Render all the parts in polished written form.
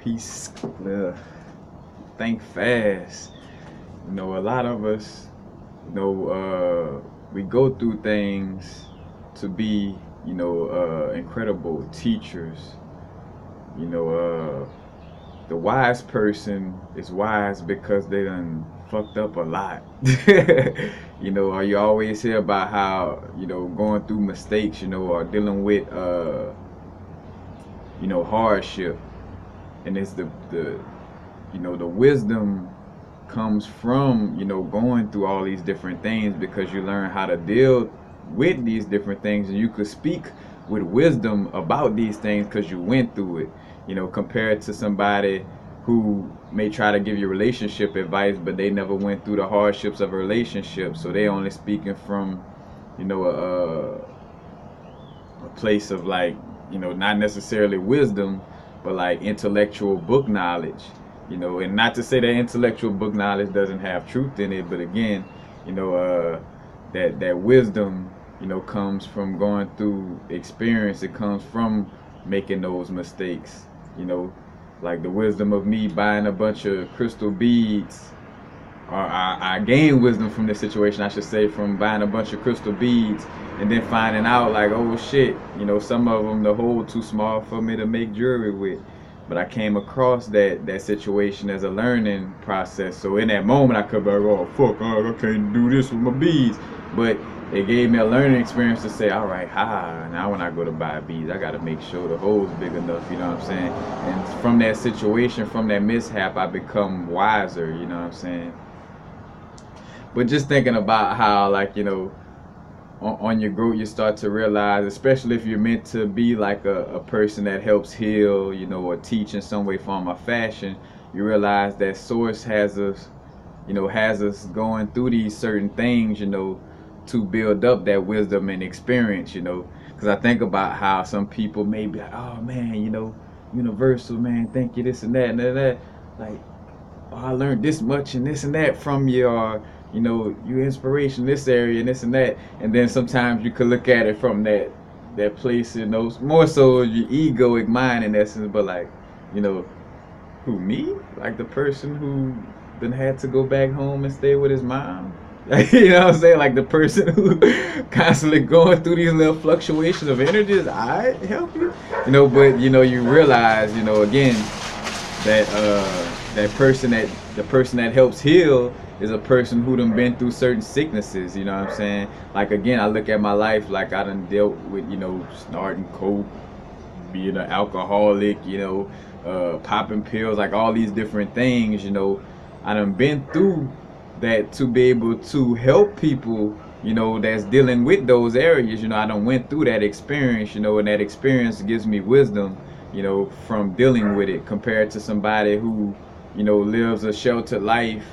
Peace. Think fast. A lot of us, we go through things to be, incredible teachers. You know, the wise person is wise because they done fucked up a lot. Or you always hear about how, going through mistakes, or dealing with, hardship. And it's the wisdom comes from going through all these different things, because you learn how to deal with these different things, and you could speak with wisdom about these things because you went through it, compared to somebody who may try to give you relationship advice, but they never went through the hardships of a relationship, so they only speaking from a place of, like, not necessarily wisdom, but like intellectual book knowledge. And not to say that intellectual book knowledge doesn't have truth in it, but again, that wisdom, comes from going through experience. It comes from making those mistakes. Like the wisdom of me buying a bunch of crystal beads, or I gained wisdom from this situation, I should say, from buying a bunch of crystal beads and then finding out, like, oh shit, some of them, the hole too small for me to make jewelry with. But I came across that situation as a learning process. So in that moment, I could be like, oh fuck, I can't do this with my beads. But it gave me a learning experience to say, all right, now when I go to buy beads, I got to make sure the hole's big enough, you know what I'm saying? And from that situation, from that mishap, I become wiser, you know what I'm saying? But just thinking about how, like, on your growth, you start to realize, especially if you're meant to be like a person that helps heal, or teach in some way, form, or fashion, you realize that source has us going through these certain things, to build up that wisdom and experience, because I think about how some people may be like, oh man, universal, man, thank you, this and that and that, like, oh, I learned this much and this and that from you, or your inspiration this area and this and that. And then sometimes you could look at it from that place, more so your egoic mind in essence, but like, who, me? Like the person who then had to go back home and stay with his mom. You know what I'm saying? Like the person who constantly going through these little fluctuations of energies, I help you. But you realize, again, that the person that helps heal is a person who done been through certain sicknesses, you know what I'm saying? Like, again, I look at my life, like I done dealt with, snorting coke, being an alcoholic, popping pills, like all these different things, I done been through that to be able to help people, that's dealing with those areas. I done went through that experience, and that experience gives me wisdom, from dealing with it, compared to somebody who, lives a sheltered life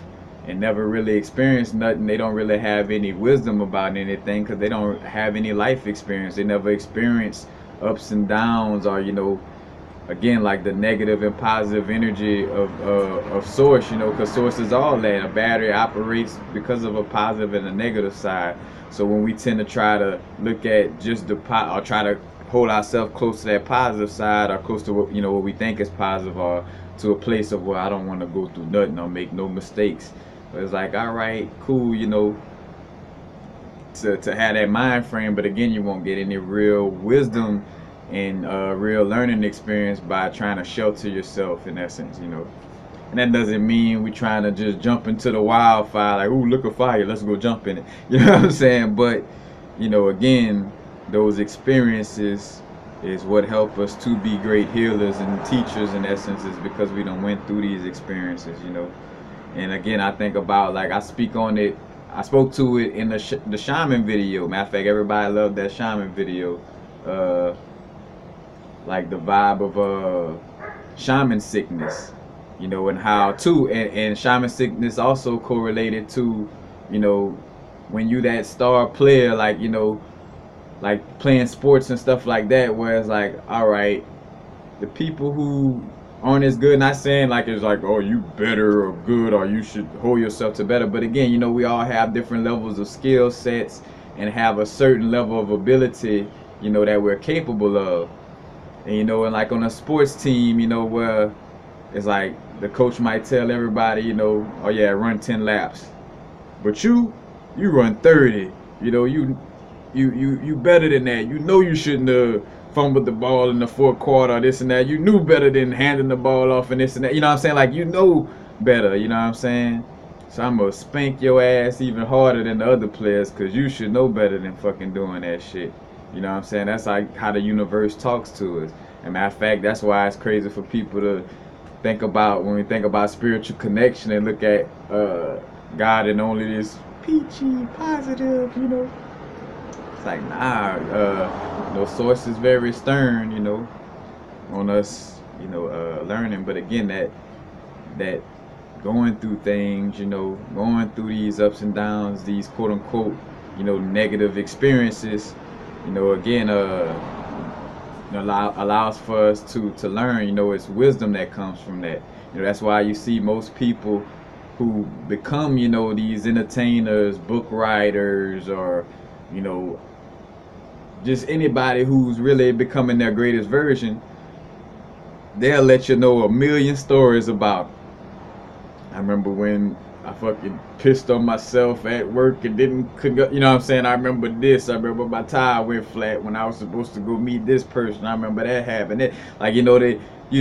and never really experienced nothing. They don't really have any wisdom about anything because they don't have any life experience. They never experience ups and downs, or again, like the negative and positive energy of source, because source is all that. A battery operates because of a positive and a negative side. So when we tend to try to look at just or try to hold ourselves close to that positive side, or close to what we think is positive, or to a place of where I don't want to go through nothing or make no mistakes. But it's like, all right, cool, to have that mind frame. But again, you won't get any real wisdom and real learning experience by trying to shelter yourself, in essence, And that doesn't mean we trying to just jump into the wildfire, like, ooh, look a fire, let's go jump in it. You know what I'm saying? But, again, those experiences is what help us to be great healers and teachers, in essence, is because we done went through these experiences, And again, I think about, like, I spoke to it in the shaman video. Matter of fact, everybody loved that shaman video. Like the vibe of shaman sickness, and how too, and shaman sickness also correlated to, when you that star player, like, like playing sports and stuff like that, where it's like, all right, the people who aren't as good, not saying like it's like, oh, you better or good, or you should hold yourself to better, but again, we all have different levels of skill sets and have a certain level of ability, that we're capable of. And and like on a sports team, where it's like the coach might tell everybody, oh yeah, run 10 laps, but you run 30. You better than that. You shouldn't have fumbled the ball in the fourth quarter, this and that. You knew better than handing the ball off and this and that. You know what I'm saying? Like, better. You know what I'm saying? So I'm gonna spank your ass even harder than the other players, because you should know better than fucking doing that shit. You know what I'm saying? That's like how the universe talks to us. And matter of fact, that's why it's crazy for people to think about, when we think about spiritual connection, and look at God and only this peachy, positive. It's like, nah, Source is very stern, on us, learning. But again, that going through things, going through these ups and downs, these quote unquote, negative experiences, again, allows for us to learn. It's wisdom that comes from that. That's why you see most people who become, these entertainers, book writers, or, just anybody who's really becoming their greatest version, they'll let you know a million stories about, I remember when I fucking pissed on myself at work and couldn't go, you know what I'm saying? I remember this. I remember my tire went flat when I was supposed to go meet this person. I remember that happened. Like, you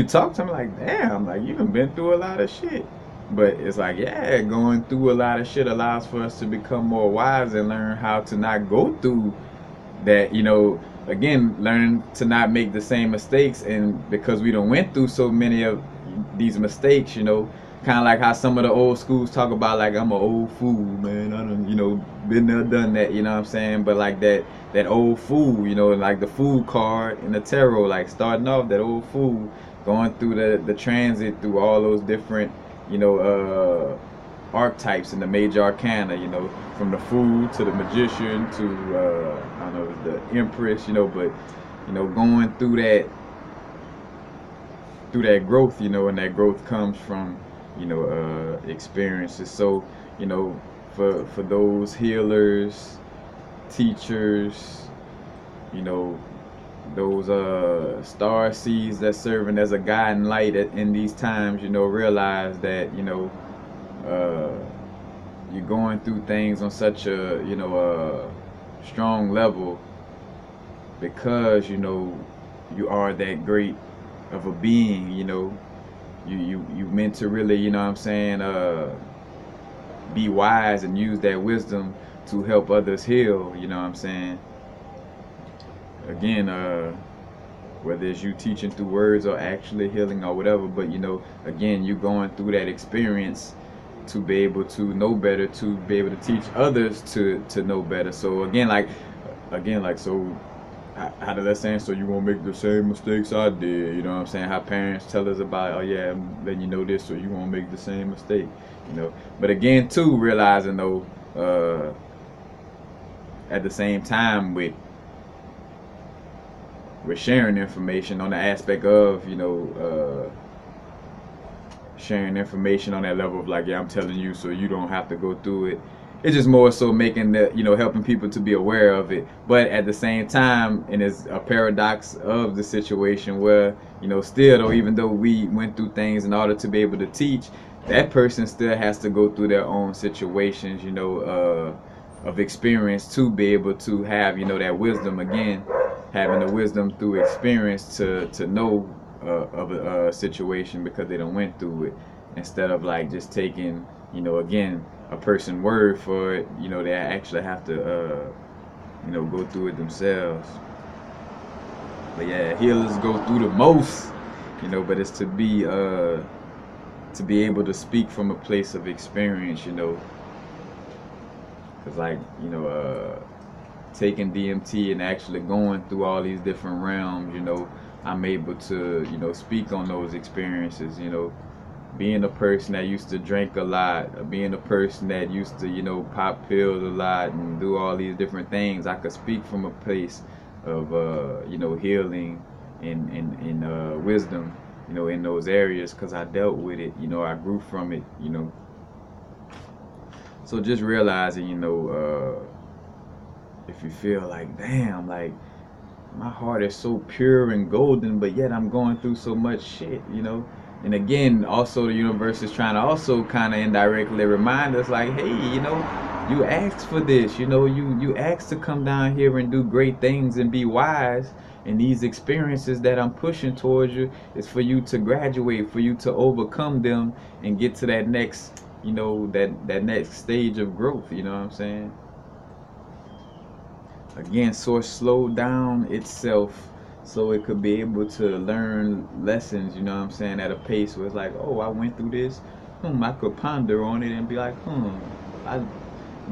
talk to them like, damn, like, you done been through a lot of shit. But it's like, yeah, going through a lot of shit allows for us to become more wise and learn how to not go through that, again, learn to not make the same mistakes. And because we done went through so many of these mistakes, kind of like how some of the old schools talk about, like, I'm an old fool, man. I done, been there, done that, you know what I'm saying? But like that old fool, like the fool card in the tarot, like starting off that old fool, going through the transit through all those different, archetypes in the major arcana, from the fool to the magician to I don't know, the empress, but going through that growth, and that growth comes from experiences. So for those healers, teachers, those star seeds that's serving as a guiding light in these times, realize that uh, you're going through things on such a a strong level, because you are that great of a being. You meant to really, what I'm saying, be wise and use that wisdom to help others heal. You know what I'm saying? Again, whether it's you teaching through words or actually healing or whatever, but again, you going through that experience to be able to know better, to be able to teach others to know better. So so how did that saying? So you won't make the same mistakes I did. You know what I'm saying? How parents tell us about, oh yeah, I'm letting you know this, so you won't make the same mistake. But again, too, realizing though, at the same time, with sharing information on the aspect of sharing information on that level of, like, yeah, I'm telling you so you don't have to go through it. It's just more so making the, helping people to be aware of it. But at the same time, and it's a paradox of the situation where, still though, even though we went through things in order to be able to teach, that person still has to go through their own situations, of experience, to be able to have, that wisdom again, having the wisdom through experience to know of a situation, because they don't went through it, instead of like just taking, again, a person word for it. They actually have to go through it themselves. But yeah, healers go through the most, but it's to be able to speak from a place of experience, because like taking DMT and actually going through all these different realms, I'm able to, speak on those experiences, being a person that used to drink a lot, being a person that used to, pop pills a lot and do all these different things. I could speak from a place of, healing and wisdom, in those areas, because I dealt with it, I grew from it, So just realizing, if you feel like, damn, like, my heart is so pure and golden, but yet I'm going through so much shit, And again, also the universe is trying to also kind of indirectly remind us, like, hey, you asked for this. You asked to come down here and do great things and be wise. And these experiences that I'm pushing towards you is for you to graduate, for you to overcome them and get to that next, that next stage of growth. You know what I'm saying? Again, Source slowed down itself so it could be able to learn lessons, you know what I'm saying, at a pace where it's like, oh, I went through this. I could ponder on it and be like, I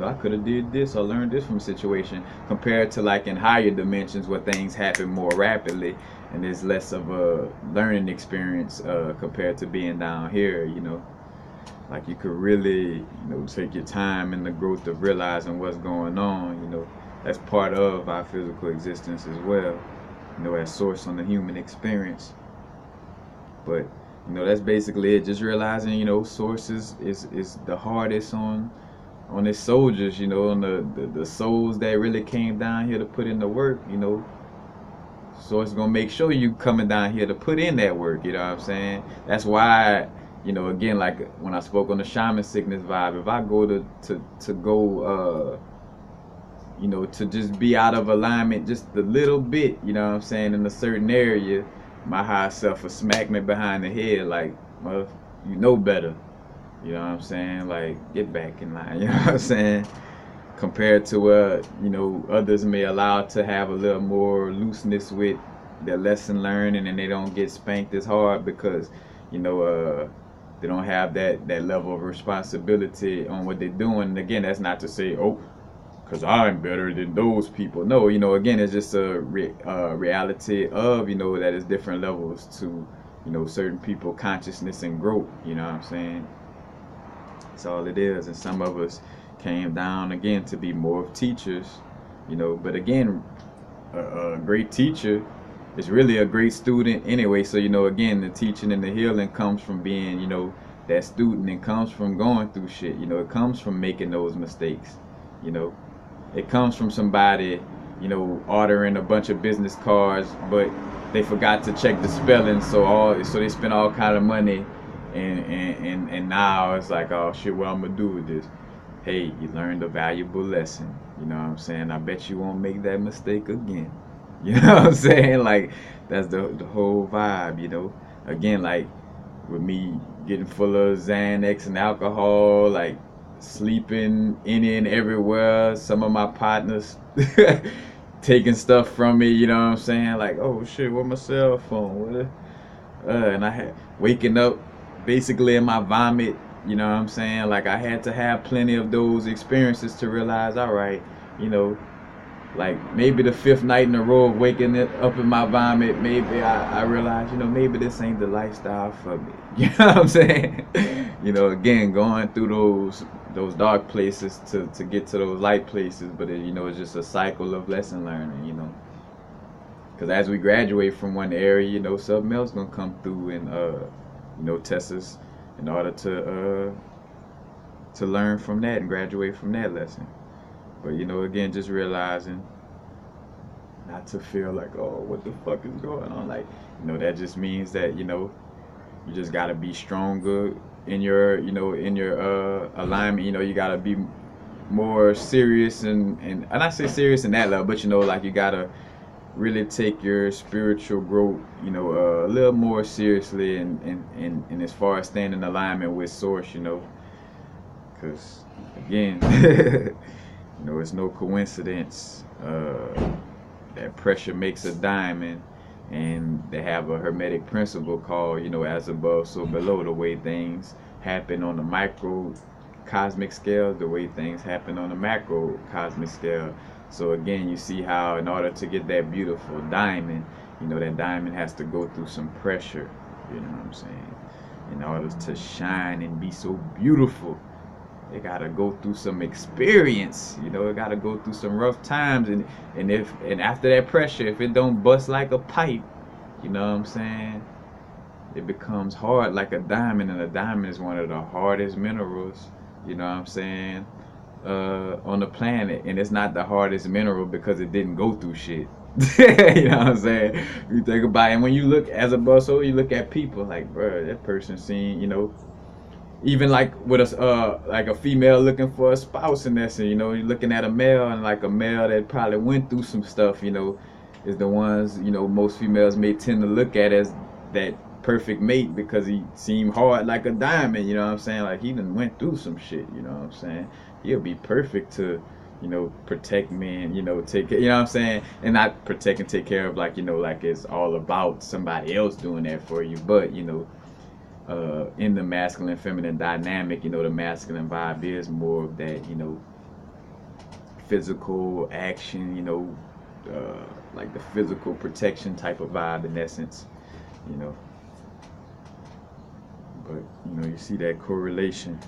I could have did this or learned this from a situation, compared to like in higher dimensions where things happen more rapidly and there's less of a learning experience compared to being down here, like you could really, take your time in the growth of realizing what's going on, that's part of our physical existence as well, as source on the human experience. But that's basically it. Just realizing, source is the hardest on its soldiers, on the souls that really came down here to put in the work, So it's gonna make sure you coming down here to put in that work, you know what I'm saying? That's why, again, like when I spoke on the shaman sickness vibe, if I go to go to just be out of alignment just a little bit, you know what I'm saying, in a certain area, my higher self will smack me behind the head like, well, you know better. You know what I'm saying? Like, get back in line. You know what I'm saying? Compared to others may allow to have a little more looseness with their lesson learning, and they don't get spanked as hard because they don't have that level of responsibility on what they're doing. And again, that's not to say, oh, because I'm better than those people. No, again, it's just a reality of, that is different levels to, certain people consciousness and growth. You know what I'm saying? That's all it is. And some of us came down again to be more of teachers, but again, a great teacher is really a great student anyway. So, again, the teaching and the healing comes from being, that student, and comes from going through shit, it comes from making those mistakes, it comes from somebody, ordering a bunch of business cards, but they forgot to check the spelling, so they spent all kind of money, and now it's like, oh shit, what I'm gonna do with this? Hey, you learned a valuable lesson. You know what I'm saying? I bet you won't make that mistake again. You know what I'm saying? Like, that's the whole vibe. Again, like with me getting full of Xanax and alcohol, like sleeping in and everywhere. Some of my partners taking stuff from me, you know what I'm saying? Like, oh shit, where's my cell phone? And I had waking up basically in my vomit, you know what I'm saying? Like, I had to have plenty of those experiences to realize, all right, you know, like maybe the fifth night in a row of waking it up in my vomit, maybe I realized, maybe this ain't the lifestyle for me. You know what I'm saying? Again, going through those dark places to get to those light places, but it's just a cycle of lesson learning, because as we graduate from one area, something else gonna come through and test us in order to learn from that and graduate from that lesson. But again, just realizing not to feel like, oh, what the fuck is going on? Like, that just means that you just gotta be stronger in your alignment. You gotta be more serious and I say serious in that level, but like you gotta really take your spiritual growth, a little more seriously, and as far as staying in alignment with source, because again. It's no coincidence that pressure makes a diamond, and they have a hermetic principle called, as above, so below. The way things happen on the micro cosmic scale, the way things happen on the macro cosmic scale. So again, you see how in order to get that beautiful diamond, that diamond has to go through some pressure, you know what I'm saying, in order to shine and be so beautiful. It gotta go through some experience, it gotta go through some rough times, and after that pressure, if it don't bust like a pipe, you know what I'm saying, it becomes hard like a diamond, and a diamond is one of the hardest minerals, you know what I'm saying, on the planet. And it's not the hardest mineral because it didn't go through shit. You know what I'm saying? You think about it, and when you look as a bustle, you look at people like, bro, that person seen, even like with a like a female looking for a spouse in that sense, you're looking at a male, and like a male that probably went through some stuff, is the ones, most females may tend to look at as that perfect mate because he seemed hard like a diamond, you know what I'm saying? Like he done went through some shit, you know what I'm saying? He'll be perfect to, protect men, take care, you know what I'm saying? And not protect and take care of, like, like it's all about somebody else doing that for you, but, in the masculine feminine dynamic, the masculine vibe is more of that, physical action, like the physical protection type of vibe in essence, you know. But you see that correlation,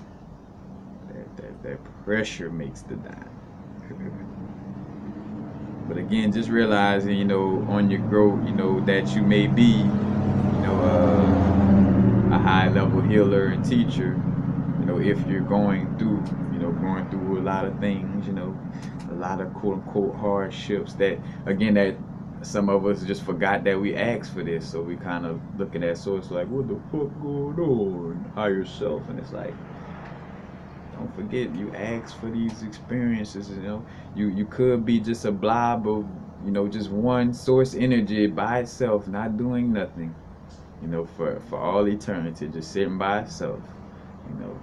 that pressure makes the dime. But again, just realizing, on your growth, that you may be, a high level healer and teacher, if you're going through a lot of things, a lot of quote unquote hardships that, again, that some of us just forgot that we asked for this. So we kind of looking at source like, what the fuck going on? Higher self. And it's like, don't forget, you asked for these experiences, you could be just a blob of, just one source energy by itself, not doing nothing, for all eternity, just sitting by itself, you know.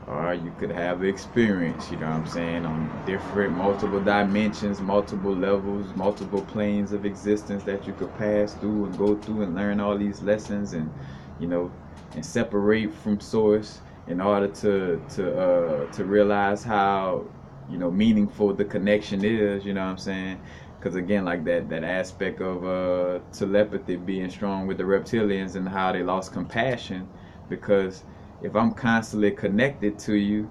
Or you could have the experience, you know what I'm saying, on different multiple dimensions, multiple levels, multiple planes of existence that you could pass through and go through and learn all these lessons, and you know and separate from source in order to realize how meaningful the connection is, you know what I'm saying? Because again, like that aspect of telepathy being strong with the reptilians and how they lost compassion, because if I'm constantly connected to you,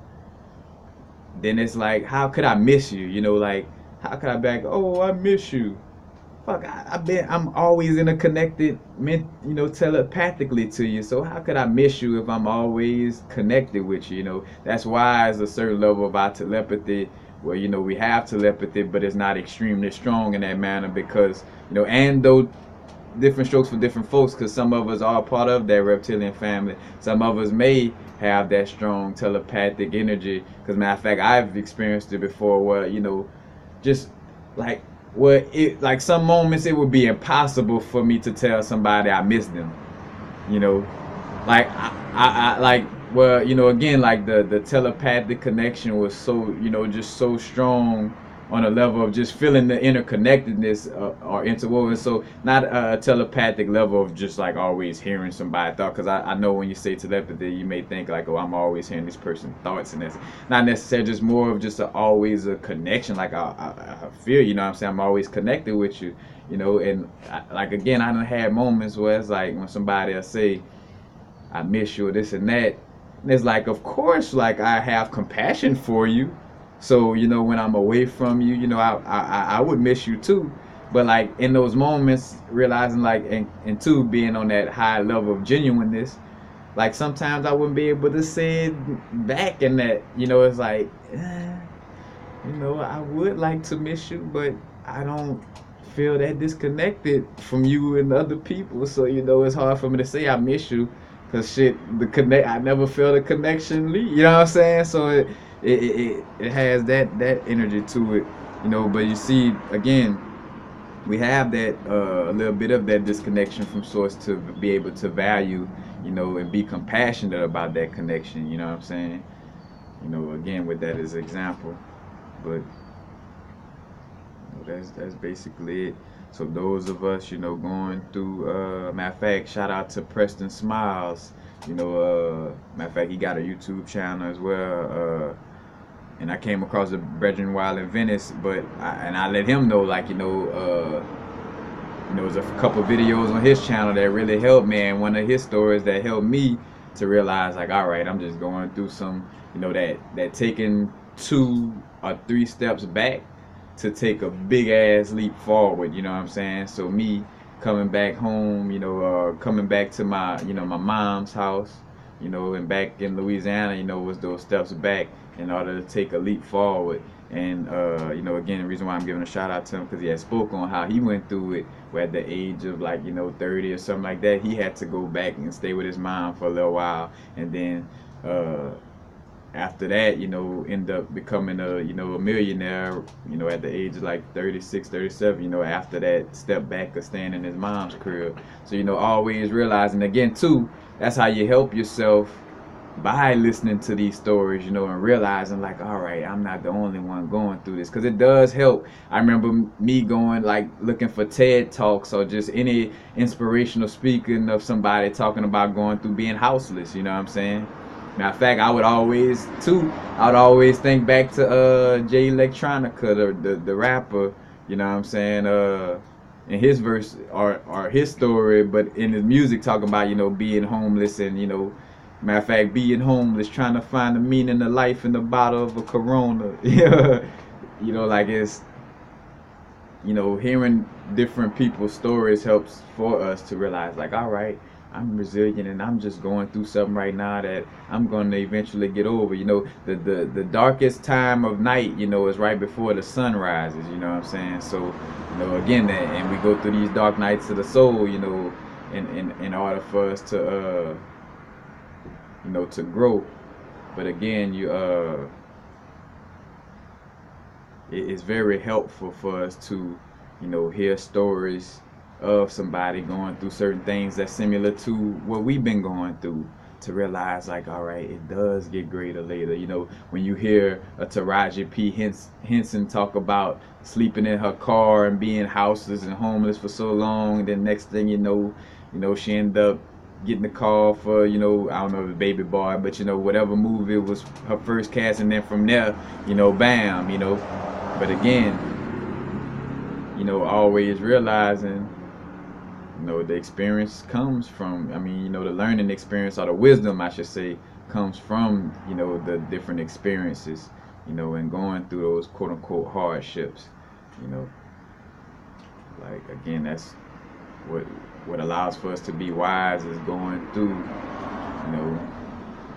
then it's like, how could I miss you? Like, how could I be like, oh, I miss you? Fuck, I'm always in a connected, telepathically to you. So how could I miss you if I'm always connected with you? That's why there's a certain level of our telepathy where we have telepathy, but it's not extremely strong in that manner, because and though different strokes for different folks, because some of us are part of that reptilian family. Some of us may have that strong telepathic energy. Because matter of fact, I've experienced it before, where just like like some moments it would be impossible for me to tell somebody I miss them. You know, like I like, well, again, like the telepathic connection was so, just so strong on a level of just feeling the interconnectedness, or interwoven. So not a telepathic level of just like always hearing somebody's thought, because I know when you say telepathy, you may think like, oh, I'm always hearing this person's thoughts, and that's not necessarily, just more of just always a connection. Like I feel, what I'm saying, I'm always connected with you, and like, again, I done had moments where it's like when somebody will say, I miss you, or this and that. And it's like, of course, like, I have compassion for you. So, when I'm away from you, I would miss you too. But like in those moments, realizing like, and two, being on that high level of genuineness, like sometimes I wouldn't be able to say it back, in that, it's like, I would like to miss you, but I don't feel that disconnected from you and other people. So, it's hard for me to say I miss you, because shit, I never felt a connection leave. You know what I'm saying? So it has that energy to it, but you see, again, we have that a little bit of that disconnection from source to be able to value, and be compassionate about that connection. You know what I'm saying? Again, with that as an example. But that's basically it. So those of us, going through, matter of fact, shout out to Preston Smiles. Matter of fact, he got a YouTube channel as well. And I came across the Brethren while in Venice, but I let him know, like, there's a couple videos on his channel that really helped me, and one of his stories that helped me to realize, like, all right, I'm just going through some, that taking 2 or 3 steps back to take a big ass leap forward. You know what I'm saying? So me coming back home, coming back to my, my mom's house, and back in Louisiana, was those steps back in order to take a leap forward. And you know, again, the reason why I'm giving a shout out to him because he had spoke on how he went through it, where at the age of like 30 or something like that, he had to go back and stay with his mom for a little while, and then uh, after that, end up becoming a millionaire, at the age of like 36, 37, after that step back of staying in his mom's crib. So, always realizing again too, that's how you help yourself by listening to these stories, and realizing like, all right, I'm not the only one going through this, because it does help. I remember me going like looking for TED talks or just any inspirational speaking of somebody talking about going through being houseless. You know what I'm saying? Matter of fact, I would always think back to Jay Electronica, the rapper. You know what I'm saying? In his verse or his story, but in his music talking about being homeless and matter of fact, being homeless, trying to find the meaning of life in the bottle of a Corona. Like it's, hearing different people's stories helps for us to realize, like, all right, I'm resilient and I'm just going through something right now that I'm going to eventually get over. The darkest time of night, is right before the sun rises. You know what I'm saying? So, again, and we go through these dark nights of the soul, in order for us to, to grow. But again, it's very helpful for us to, hear stories of somebody going through certain things that's similar to what we've been going through, to realize like, all right, it does get greater later. When you hear a Taraji P. Henson talk about sleeping in her car and being houseless and homeless for so long, and then next thing she ended up getting the call for, I don't know, the Baby Boy, but whatever movie was her first cast, and then from there, bam, but again, always realizing, the experience comes from, the learning experience, or the wisdom, I should say, comes from, the different experiences, and going through those quote unquote hardships, you know, like, again, that's what allows for us to be wise, is going through,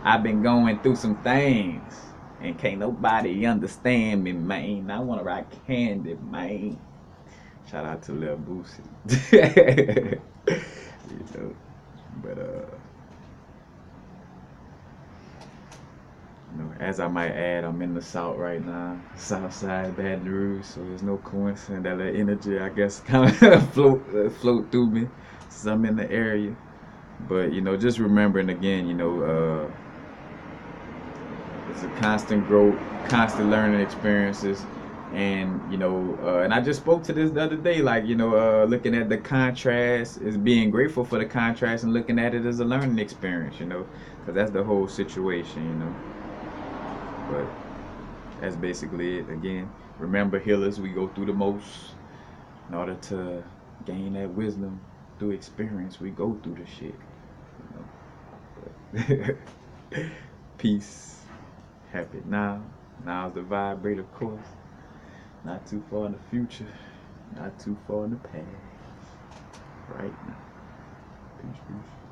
I've been going through some things, and can't nobody understand me, man. I want to rock candy, man. Shout out to Lil Boosie. know, but as I might add, I'm in the South right now, South Side Baton Rouge, so there's no coincidence that energy, I guess, kind of float through me since I'm in the area. But just remembering again, it's a constant growth, constant learning experiences. And and I just spoke to this the other day, like looking at the contrast, is being grateful for the contrast and looking at it as a learning experience, because that's the whole situation, but that's basically it. Again, remember, healers, we go through the most in order to gain that wisdom. Through experience, we go through the shit, but peace, happy now's the vibrate, of course. Not too far in the future, not too far in the past. Right now. Peace, peace.